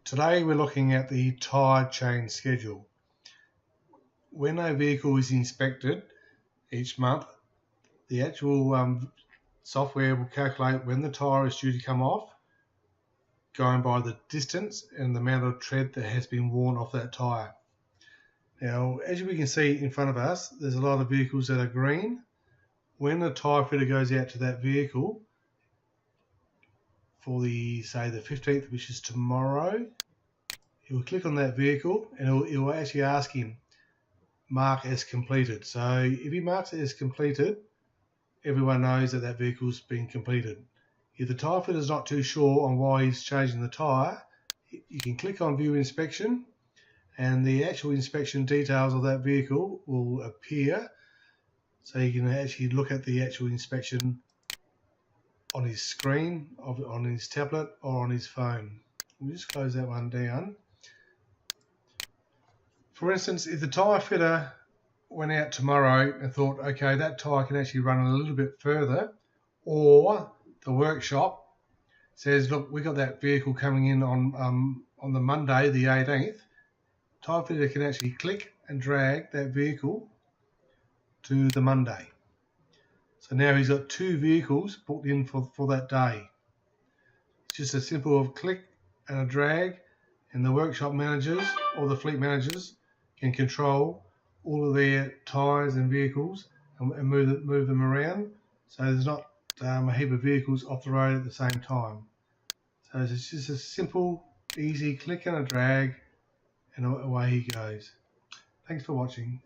Today we're looking at the tyre change schedule. When a vehicle is inspected each month, the actual software will calculate when the tyre is due to come off, going by the distance and the amount of tread that has been worn off that tyre. Now, as we can see in front of us, there's a lot of vehicles that are green. When the tyre fitter goes out to that vehicle for the 15th, which is tomorrow, he will click on that vehicle and it will actually ask him, mark as completed. So if he marks it as completed, everyone knows that that vehicle's been completed. If the tyre fitter is not too sure on why he's changing the tyre, you can click on view inspection and the actual inspection details of that vehicle will appear, so you can actually look at the actual inspection on his screen, on his tablet or on his phone. We'll just close that one down. For instance, if the tyre fitter went out tomorrow and thought, okay, that tyre can actually run a little bit further, or the workshop says, look, we got that vehicle coming in on the Monday, the 18th, tyre fitter can actually click and drag that vehicle to the Monday. So now he's got two vehicles booked in for that day. It's just a simple of click and a drag, and the workshop managers or the fleet managers can control all of their tyres and vehicles and move them around, so there's not a heap of vehicles off the road at the same time. So it's just a simple, easy click and a drag, and away he goes. Thanks for watching.